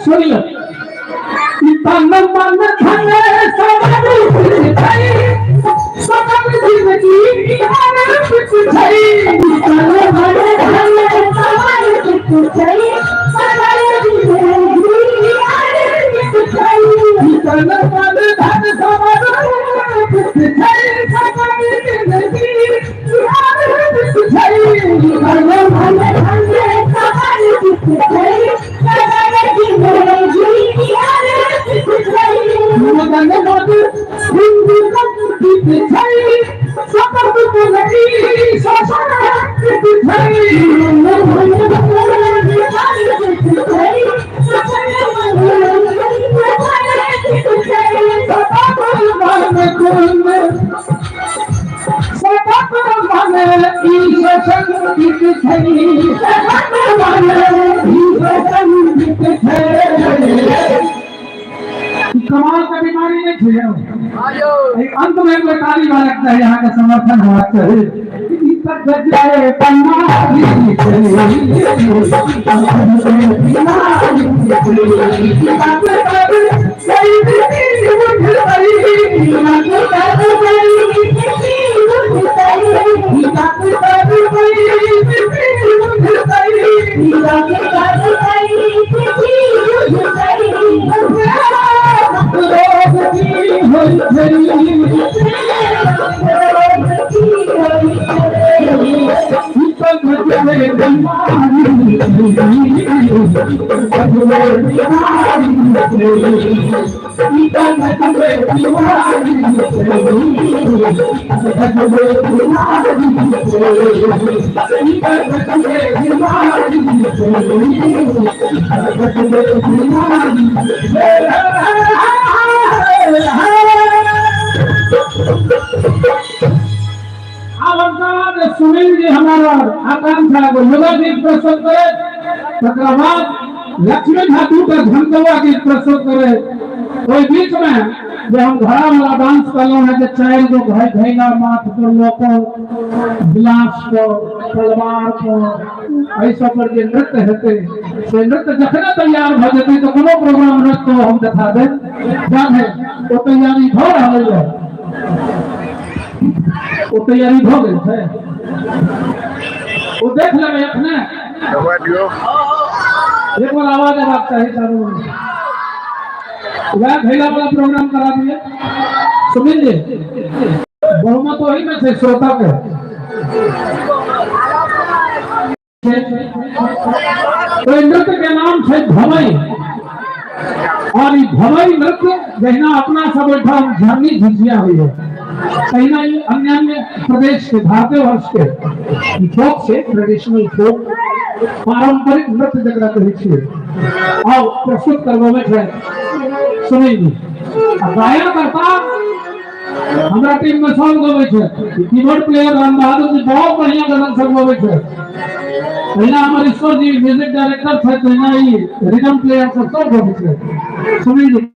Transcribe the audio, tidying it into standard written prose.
सुनिए तन मन धन सवारी छई सकल जिंदगी निहार कुछ छई तन मन धन सवारी छई सकल जिंदगी निहार कुछ छई तन मन धन सवारी छई सकल जिंदगी निहार कुछ छई तन मन धन सवारी छई सकल जिंदगी निहार मदन मद हिंदू संस्कृत छई सकल जिंदगी शासन छई मन मन छई सकल कमाल का बीमारी नहीं थे अंत में कोई ताली लगता है यहाँ का समर्थन होना चाहिए सुनील जी हमारा आकांक्षा को युवा गीत प्रस्तुत करे तकराबाद लक्ष्मी धातु का धनकवा गीत प्रस्तुत करे कोई बीच में जो हम घड़ा वाला डांस कर रहे हैं जो चाइल्ड को भाई भैया माथ को लोको गिलास को तलवार को ऐसा पर जो नृत्य हेते से नृत्य जखने तैयार हो जाते तो कोनो प्रोग्राम नृत्य हम दिखा दे जाने वो तैयारी हो रहा है वो तैयारी हो गई है वो देख लेंगे अपने एक बार आवाज आवाज चाहिए चालू वह भैया वाला प्रोग्राम करा दिए सुनील जी बहुमत वही में थे श्रोता के तो नृत्य के नाम थे भमई और ये भमई नृत्य जहाँ अपना सब झरनी झिझिया हुई है कहीं ना अन्य प्रदेश के भारतीय वर्ष के फोक से ट्रेडिशनल फोक पारंपरिक नृत्य जगह कही और प्रस्तुत करवावे है सुनील जी गायन करता हमारा टीम में सॉन्ग गवे है कीबोर्ड प्लेयर राम बहादुर जी बहुत बढ़िया गाना सब गवे है पहला हमारे ईश्वर जी म्यूजिक डायरेक्टर थे तो ना ही रिदम प्लेयर सब गवे है सुनील जी